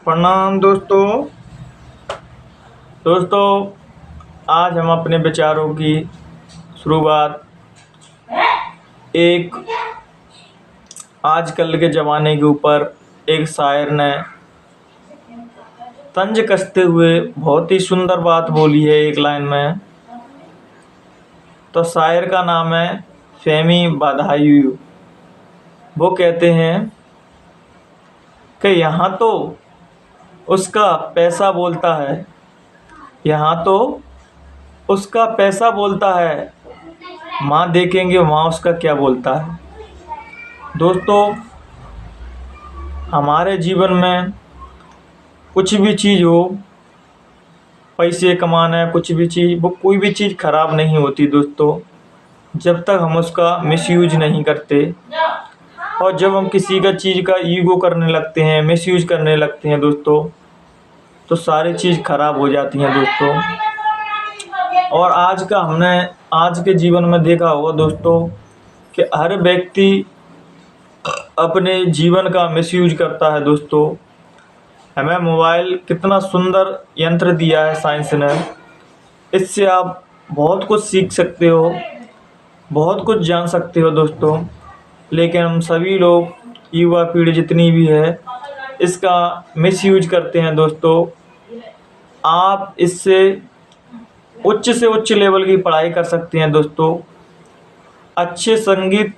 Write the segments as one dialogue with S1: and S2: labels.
S1: प्रणाम दोस्तों। आज हम अपने विचारों की शुरुआत एक आजकल के ज़माने के ऊपर एक शायर ने तंज कसते हुए बहुत ही सुंदर बात बोली है एक लाइन में। तो शायर का नाम है फेमी बाधायू। वो कहते हैं कि यहाँ तो उसका पैसा बोलता है, यहाँ तो उसका पैसा बोलता है, माँ देखेंगे वहाँ उसका क्या बोलता है। दोस्तों, हमारे जीवन में कुछ भी चीज़ हो, पैसे कमाना है, कुछ भी चीज़, वो कोई भी चीज़ ख़राब नहीं होती दोस्तों, जब तक हम उसका मिसयूज नहीं करते। और जब हम किसी का चीज़ का ईगो करने लगते हैं, मिसयूज करने लगते हैं दोस्तों, तो सारी चीज़ ख़राब हो जाती हैं दोस्तों। और हमने आज के जीवन में देखा होगा दोस्तों कि हर व्यक्ति अपने जीवन का मिसयूज करता है दोस्तों। हमें मोबाइल कितना सुंदर यंत्र दिया है साइंस ने, इससे आप बहुत कुछ सीख सकते हो, बहुत कुछ जान सकते हो दोस्तों। लेकिन हम सभी लोग, युवा पीढ़ी जितनी भी है, इसका मिसयूज करते हैं दोस्तों। आप इससे उच्च से उच्च लेवल की पढ़ाई कर सकते हैं दोस्तों, अच्छे संगीत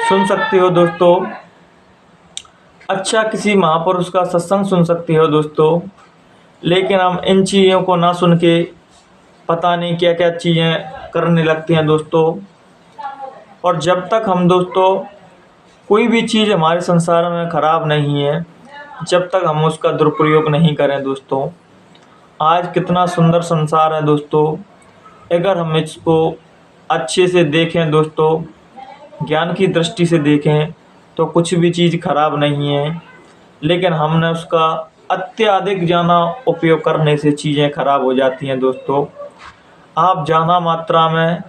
S1: सुन सकते हो दोस्तों, अच्छा किसी महापुरुष का सत्संग सुन सकते हो दोस्तों। लेकिन हम इन चीज़ों को ना सुन के पता नहीं क्या क्या चीज़ें करने लगते हैं दोस्तों। और जब तक हम दोस्तों कोई भी चीज़ हमारे संसार में ख़राब नहीं है, जब तक हम उसका दुरुपयोग नहीं करें दोस्तों। आज कितना सुंदर संसार है दोस्तों, अगर हम इसको अच्छे से देखें दोस्तों, ज्ञान की दृष्टि से देखें, तो कुछ भी चीज़ ख़राब नहीं है। लेकिन हमने उसका अत्यधिक ज़्यादा उपयोग करने से चीज़ें ख़राब हो जाती हैं दोस्तों। आप ज़्यादा मात्रा में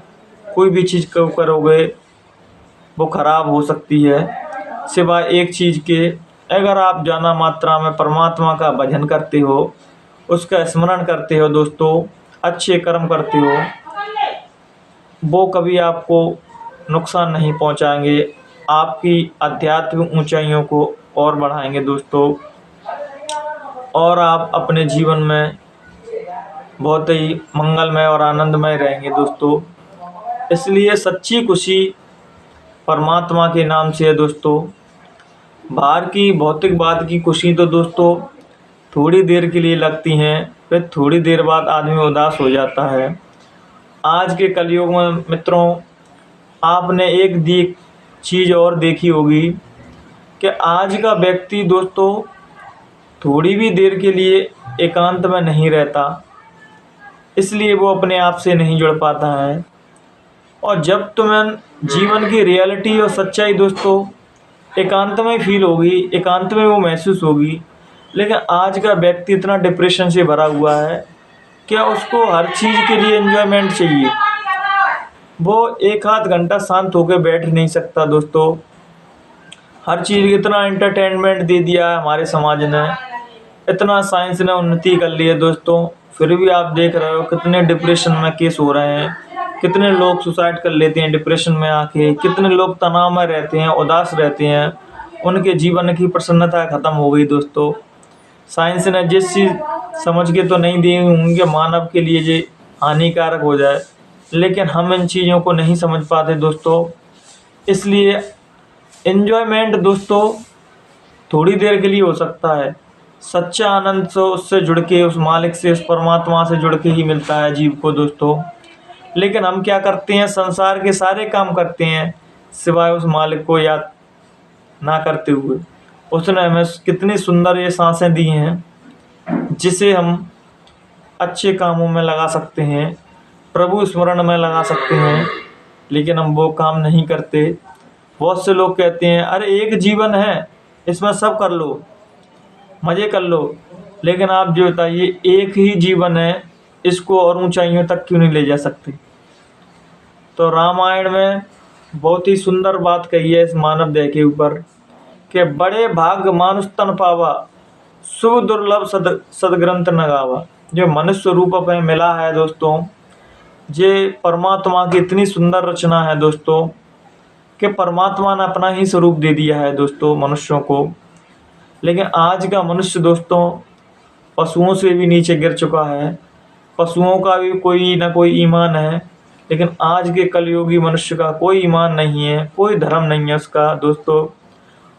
S1: कोई भी चीज़ को करोगे, वो ख़राब हो सकती है। सिवाय एक चीज़ के, अगर आप ज़्यादा मात्रा में परमात्मा का भजन करते हो, उसका स्मरण करते हो दोस्तों, अच्छे कर्म करते हो, वो कभी आपको नुकसान नहीं पहुंचाएंगे, आपकी आध्यात्मिक ऊंचाइयों को और बढ़ाएंगे दोस्तों। और आप अपने जीवन में बहुत ही मंगलमय और आनंदमय रहेंगे दोस्तों। इसलिए सच्ची खुशी परमात्मा के नाम से है दोस्तों। बाहर की भौतिक बात की खुशी तो दोस्तों थोड़ी देर के लिए लगती हैं, फिर थोड़ी देर बाद आदमी उदास हो जाता है। आज के कलयुग में मित्रों, आपने एक चीज़ और देखी होगी कि आज का व्यक्ति दोस्तों थोड़ी भी देर के लिए एकांत में नहीं रहता, इसलिए वो अपने आप से नहीं जुड़ पाता है। और जब तुम्हें जीवन की रियलिटी और सच्चाई दोस्तों एकांत में फील होगी, एकांत में वो महसूस होगी। लेकिन आज का व्यक्ति इतना डिप्रेशन से भरा हुआ है कि उसको हर चीज़ के लिए एंजॉयमेंट चाहिए। वो एक आध घंटा शांत होकर बैठ नहीं सकता दोस्तों। हर चीज़ इतना एंटरटेनमेंट दे दिया है हमारे समाज ने, इतना साइंस ने उन्नति कर ली है दोस्तों, फिर भी आप देख रहे हो कितने डिप्रेशन में केस हो रहे हैं, कितने लोग सुसाइड कर लेते हैं डिप्रेशन में आके, कितने लोग तनाव में रहते हैं, उदास रहते हैं, उनके जीवन की प्रसन्नता ख़त्म हो गई दोस्तों। साइंस ने जिस चीज़ समझ के तो नहीं दी होंगे मानव के लिए ये हानिकारक हो जाए, लेकिन हम इन चीज़ों को नहीं समझ पाते दोस्तों। इसलिए एन्जॉयमेंट दोस्तों थोड़ी देर के लिए हो सकता है, सच्चा आनंद तो उससे जुड़ के, उस मालिक से, उस परमात्मा से जुड़ के ही मिलता है जीव को दोस्तों। लेकिन हम क्या करते हैं, संसार के सारे काम करते हैं सिवाय उस मालिक को याद ना करते हुए। उसने हमें कितनी सुंदर ये सांसें दी हैं, जिसे हम अच्छे कामों में लगा सकते हैं, प्रभु स्मरण में लगा सकते हैं, लेकिन हम वो काम नहीं करते। बहुत से लोग कहते हैं अरे एक जीवन है, इसमें सब कर लो, मज़े कर लो। लेकिन आप जो बताइए, एक ही जीवन है, इसको और ऊंचाइयों तक क्यों नहीं ले जा सकते। तो रामायण में बहुत ही सुंदर बात कही है इस मानव देह के ऊपर कि बड़े भाग मानुष तन पावा, शुभ दुर्लभ सदग्रंथ न गावा। जो मनुष्य रूप में मिला है दोस्तों, ये परमात्मा की इतनी सुंदर रचना है दोस्तों कि परमात्मा ने अपना ही स्वरूप दे दिया है दोस्तों मनुष्यों को। लेकिन आज का मनुष्य दोस्तों पशुओं से भी नीचे गिर चुका है। पशुओं का भी कोई ना कोई ईमान है, लेकिन आज के कलयुगी मनुष्य का कोई ईमान नहीं है, कोई धर्म नहीं है उसका दोस्तों।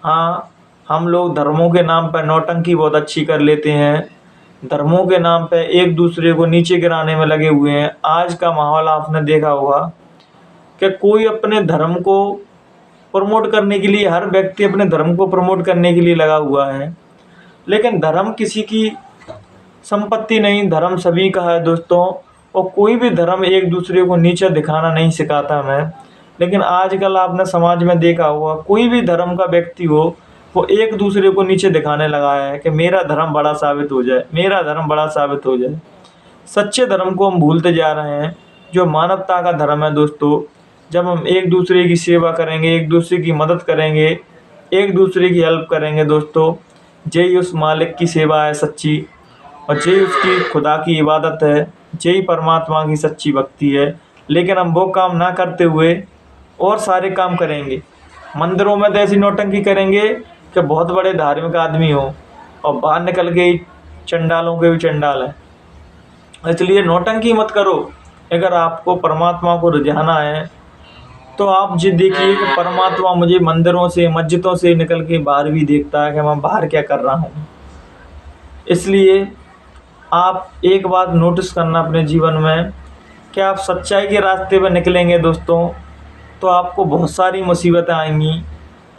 S1: हाँ, हम लोग धर्मों के नाम पर नौटंकी बहुत अच्छी कर लेते हैं, धर्मों के नाम पे एक दूसरे को नीचे गिराने में लगे हुए हैं। आज का माहौल आपने देखा होगा कि कोई अपने धर्म को प्रमोट करने के लिए, हर व्यक्ति अपने धर्म को प्रमोट करने के लिए लगा हुआ है। लेकिन धर्म किसी की संपत्ति नहीं, धर्म सभी का है दोस्तों। और कोई भी धर्म एक दूसरे को नीचा दिखाना नहीं सिखाता मैं। लेकिन आजकल आपने समाज में देखा होगा, कोई भी धर्म का व्यक्ति हो, वो एक दूसरे को नीचे दिखाने लगा है कि मेरा धर्म बड़ा साबित हो जाए, मेरा धर्म बड़ा साबित हो जाए। सच्चे धर्म को हम भूलते जा रहे हैं, जो मानवता का धर्म है दोस्तों। जब हम एक दूसरे की सेवा करेंगे, एक दूसरे की मदद करेंगे, एक दूसरे की हेल्प करेंगे दोस्तों, यही उस मालिक की सेवा है सच्ची, और यही उसकी खुदा की इबादत है, यही परमात्मा की सच्ची भक्ति है। लेकिन हम वो काम ना करते हुए और सारे काम करेंगे। मंदिरों में तो ऐसी नौटंकी करेंगे कि बहुत बड़े धार्मिक आदमी हो, और बाहर निकल के चंडालों के भी चंडाल हैं। इसलिए नौटंकी मत करो। अगर आपको परमात्मा को रिझाना है तो आप ये देखिए कि परमात्मा मुझे मंदिरों से, मस्जिदों से निकल के बाहर भी देखता है कि मैं बाहर क्या कर रहा हूँ। इसलिए आप एक बात नोटिस करना अपने जीवन में कि आप सच्चाई के रास्ते पर निकलेंगे दोस्तों, तो आपको बहुत सारी मुसीबतें आएंगी।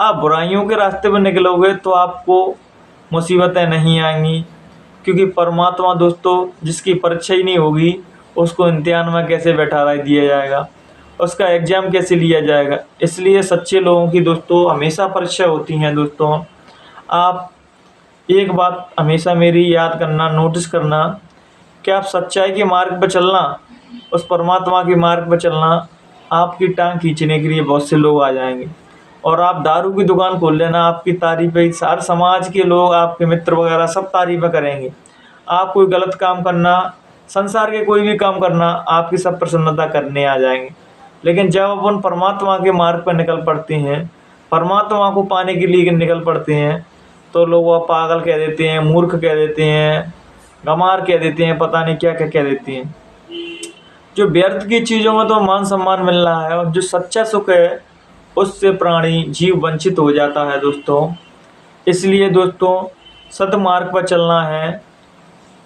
S1: आप बुराइयों के रास्ते पर निकलोगे तो आपको मुसीबतें नहीं आएंगी, क्योंकि परमात्मा दोस्तों जिसकी परीक्षा ही नहीं होगी, उसको इम्तिहान में कैसे बैठा दिया जाएगा, उसका एग्ज़ाम कैसे लिया जाएगा। इसलिए सच्चे लोगों की दोस्तों हमेशा परीक्षा होती हैं दोस्तों। आप एक बात हमेशा मेरी याद करना, नोटिस करना, कि आप सच्चाई के मार्ग पर चलना, उस परमात्मा के मार्ग पर चलना, आपकी टांग खींचने के लिए बहुत से लोग आ जाएंगे। और आप दारू की दुकान खोल लेना, आपकी तारीफ़ें सारे समाज के लोग, आपके मित्र वगैरह सब तारीफ़ें करेंगे। आप कोई गलत काम करना, संसार के कोई भी काम करना, आपकी सब प्रसन्नता करने आ जाएंगे। लेकिन जब अपन परमात्मा के मार्ग पर निकल पड़ते हैं, परमात्मा को पाने के लिए निकल पड़ते हैं, तो लोग वह पागल कह देते हैं, मूर्ख कह देते हैं, गंवार कह देते हैं, पता नहीं क्या क्या कह देते हैं। जो व्यर्थ की चीज़ों में तो मान सम्मान मिल रहा है, और जो सच्चा सुख है उससे प्राणी जीव वंचित हो जाता है दोस्तों। इसलिए दोस्तों सदमार्ग पर चलना है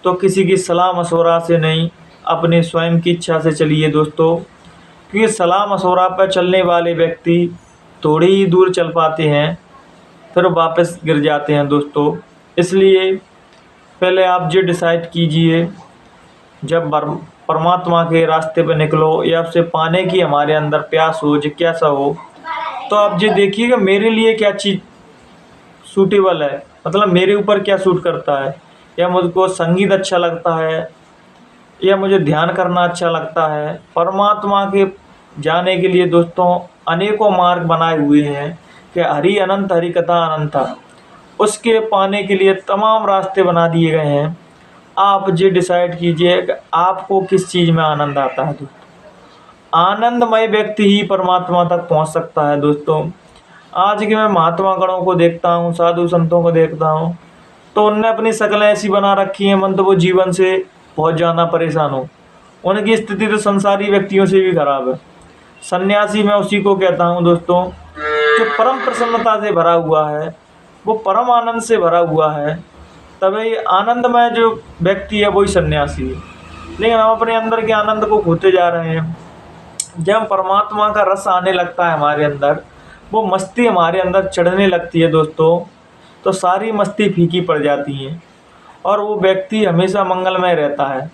S1: तो किसी की सलाह मशवरा से नहीं, अपने स्वयं की इच्छा से चलिए दोस्तों। क्योंकि सलाह मशवरा पर चलने वाले व्यक्ति थोड़ी ही दूर चल पाते हैं, फिर वापस गिर जाते हैं दोस्तों। इसलिए पहले आप ये डिसाइड कीजिए, जब परमात्मा के रास्ते पर निकलो या उसे पाने की हमारे अंदर प्यास हो, जिज्ञासा हो, तो आप ये देखिएगा मेरे लिए क्या चीज़ सूटेबल है, मतलब मेरे ऊपर क्या सूट करता है, या मुझको संगीत अच्छा लगता है, या मुझे ध्यान करना अच्छा लगता है। परमात्मा के जाने के लिए दोस्तों अनेकों मार्ग बनाए हुए हैं कि हरि अनंत, हरि कथा अनंता, उसके पाने के लिए तमाम रास्ते बना दिए गए हैं। आप ये डिसाइड कीजिए कि आपको किस चीज़ में आनंद आता है दोस्तों। आनंदमय व्यक्ति ही परमात्मा तक पहुंच सकता है दोस्तों। आज के मैं महात्मा गणों को देखता हूं, साधु संतों को देखता हूं, तो उनने अपनी शक्लें ऐसी बना रखी हैं, मन तो वो जीवन से बहुत ज़्यादा परेशान हो। उनकी स्थिति तो संसारी व्यक्तियों से भी खराब है। सन्यासी मैं उसी को कहता हूँ दोस्तों, जो परम प्रसन्नता से भरा हुआ है, वो परम आनंद से भरा हुआ है, तभी आनंदमय जो व्यक्ति है वही सन्यासी है। लेकिन हम अपने अंदर के आनंद को खोते जा रहे हैं। जब परमात्मा का रस आने लगता है हमारे अंदर, वो मस्ती हमारे अंदर चढ़ने लगती है दोस्तों, तो सारी मस्ती फीकी पड़ जाती है, और वो व्यक्ति हमेशा मंगलमय रहता है,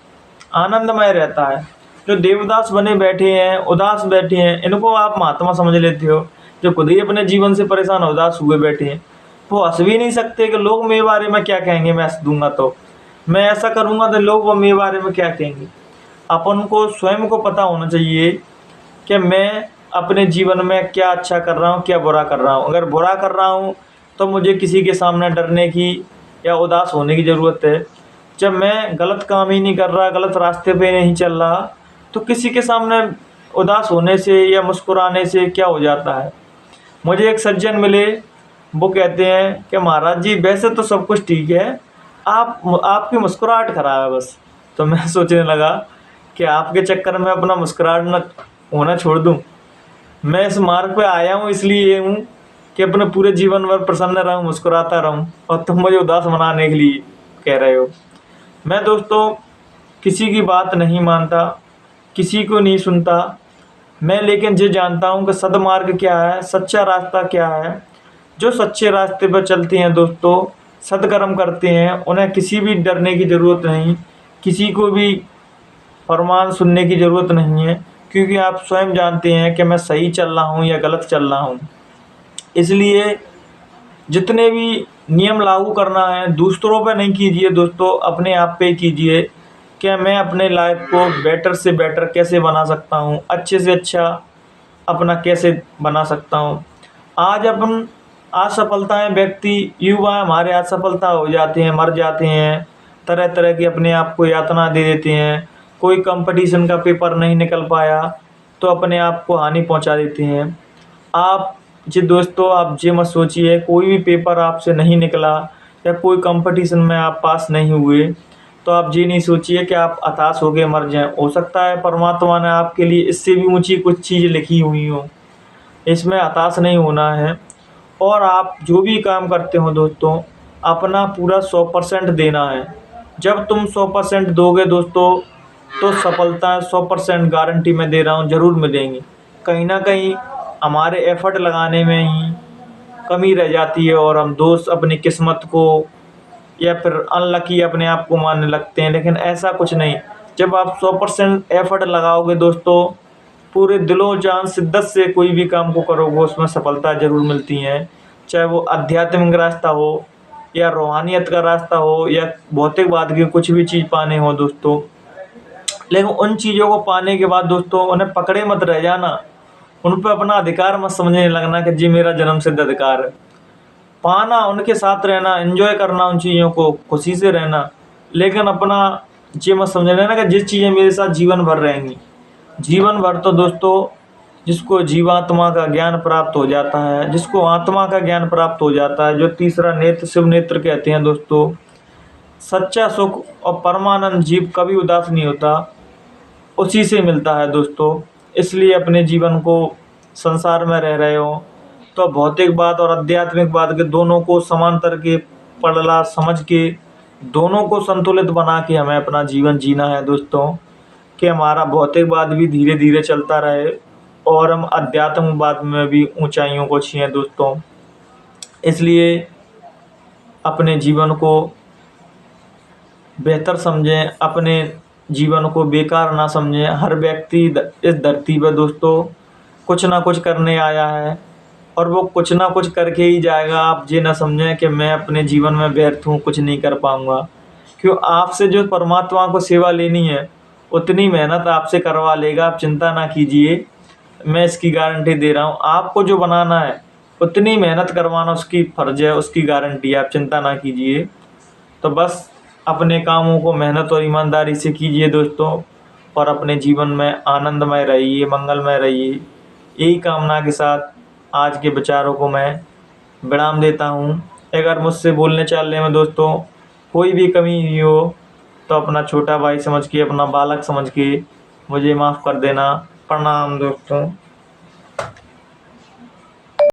S1: आनंदमय रहता है। जो देवदास बने बैठे हैं, उदास बैठे हैं, इनको आप महात्मा समझ लेते हो। जो खुद ही अपने जीवन से परेशान उदास हुए बैठे हैं, वो हंस भी नहीं सकते कि लोग मेरे बारे में क्या कहेंगे, मैं हंस दूंगा तो, मैं ऐसा करूंगा तो लोग वो मेरे बारे में क्या कहेंगे। अपन को स्वयं को पता होना चाहिए कि मैं अपने जीवन में क्या अच्छा कर रहा हूँ, क्या बुरा कर रहा हूँ। अगर बुरा कर रहा हूँ तो मुझे किसी के सामने डरने की या उदास होने की ज़रूरत है। जब मैं गलत काम ही नहीं कर रहा, गलत रास्ते पे नहीं चल रहा, तो किसी के सामने उदास होने से या मुस्कुराने से क्या हो जाता है। मुझे एक सज्जन मिले, वो कहते हैं कि महाराज जी वैसे तो सब कुछ ठीक है, आपकी मुस्कुराहट खराब है बस। तो मैं सोचने लगा कि आपके चक्कर में अपना मुस्कुराहट न होना छोड़ दूं। मैं इस मार्ग पे आया हूँ इसलिए हूँ कि अपने पूरे जीवन भर प्रसन्न रहूं, मुस्कुराता रहूं, और तुम मुझे उदास बनाने के लिए कह रहे हो। मैं दोस्तों किसी की बात नहीं मानता, किसी को नहीं सुनता मैं, लेकिन ये जानता हूँ कि सद्मार्ग क्या है, सच्चा रास्ता क्या है। जो सच्चे रास्ते पर चलते हैं दोस्तों, सद्कर्म करते हैं, उन्हें किसी भी डरने की ज़रूरत नहीं, किसी को भी फरमान सुनने की ज़रूरत नहीं है, क्योंकि आप स्वयं जानते हैं कि मैं सही चल रहा हूँ या गलत चल रहा हूँ। इसलिए जितने भी नियम लागू करना है दूसरों पे नहीं कीजिए दोस्तों, अपने आप पे कीजिए कि मैं अपने लाइफ को बेटर से बेटर कैसे बना सकता हूँ, अच्छे से अच्छा अपना कैसे बना सकता हूँ। आज अपन असफलताएं व्यक्ति युवा हमारे असफलता हो जाते हैं, मर जाते हैं, तरह तरह की अपने आप को यातना दे देते हैं। कोई कंपटीशन का पेपर नहीं निकल पाया तो अपने आप को हानि पहुंचा देते हैं। आप जी दोस्तों, आप ये मत सोचिए कोई भी पेपर आपसे नहीं निकला या कोई कंपटीशन में आप पास नहीं हुए तो आप ये नहीं सोचिए कि आप हताश होकर मर जाएं। हो सकता है परमात्मा ने आपके लिए इससे भी ऊंची कुछ चीज़ लिखी हुई हो, इसमें हताश नहीं होना है। और आप जो भी काम करते हो दोस्तों, अपना पूरा 100% देना है। जब तुम 100% दोगे दोस्तों, तो सफलता 100% गारंटी मैं दे रहा हूँ ज़रूर मिलेंगी। कहीं ना कहीं हमारे एफर्ट लगाने में ही कमी रह जाती है और हम दोस्त अपनी किस्मत को या फिर अनलकी अपने आप को मानने लगते हैं, लेकिन ऐसा कुछ नहीं। जब आप 100% एफर्ट लगाओगे दोस्तों, पूरे दिलो जान शिद्दत से कोई भी काम को करोगे, उसमें सफलता ज़रूर मिलती है। चाहे वो आध्यात्मिक रास्ता हो या रूहानियत का रास्ता हो या भौतिकवाद की कुछ भी चीज़ पाने हो दोस्तों, लेकिन उन चीज़ों को पाने के बाद दोस्तों उन्हें पकड़े मत रह जाना, उन पर अपना अधिकार मत समझने लगना कि जी मेरा जन्म सिद्ध अधिकार है। पाना, उनके साथ रहना, एंजॉय करना उन चीज़ों को, खुशी से रहना, लेकिन अपना ये मत समझ लेना कि जिस चीज़ें मेरे साथ जीवन भर रहेंगी। जीवन भर तो दोस्तों जिसको जीवात्मा का ज्ञान प्राप्त हो जाता है, जिसको आत्मा का ज्ञान प्राप्त हो जाता है, जो तीसरा नेत्र शिव नेत्र कहते हैं दोस्तों, सच्चा सुख और परमानंद जीव कभी उदास नहीं होता, उसी से मिलता है दोस्तों। इसलिए अपने जीवन को, संसार में रह रहे हो तो भौतिकवाद और आध्यात्मिकवाद के दोनों को समांतर के पड़ला समझ के, दोनों को संतुलित बना के हमें अपना जीवन जीना है दोस्तों, कि हमारा भौतिकवाद भी धीरे धीरे चलता रहे और हम अध्यात्मवाद में भी ऊंचाइयों को छुएं दोस्तों। इसलिए अपने जीवन को बेहतर समझें, अपने जीवन को बेकार ना समझें। हर व्यक्ति इस धरती पर दोस्तों कुछ ना कुछ करने आया है और वो कुछ ना कुछ करके ही जाएगा। आप ये ना समझें कि मैं अपने जीवन में व्यर्थ हूँ, कुछ नहीं कर पाऊँगा। क्यों, आपसे जो परमात्मा को सेवा लेनी है उतनी मेहनत आपसे करवा लेगा, आप चिंता ना कीजिए, मैं इसकी गारंटी दे रहा हूँ। आपको जो बनाना है उतनी मेहनत करवाना उसकी फ़र्ज़ है, उसकी गारंटी है, आप चिंता ना कीजिए। तो बस अपने कामों को मेहनत और ईमानदारी से कीजिए दोस्तों, और अपने जीवन में आनंदमय रहिए, मंगलमय रहिए। यही कामना के साथ आज के विचारों को मैं विराम देता हूँ। अगर मुझसे बोलने चालने में दोस्तों कोई भी कमी हुई हो तो अपना छोटा भाई समझ के, अपना बालक समझ के मुझे माफ़ कर देना। प्रणाम दोस्तों।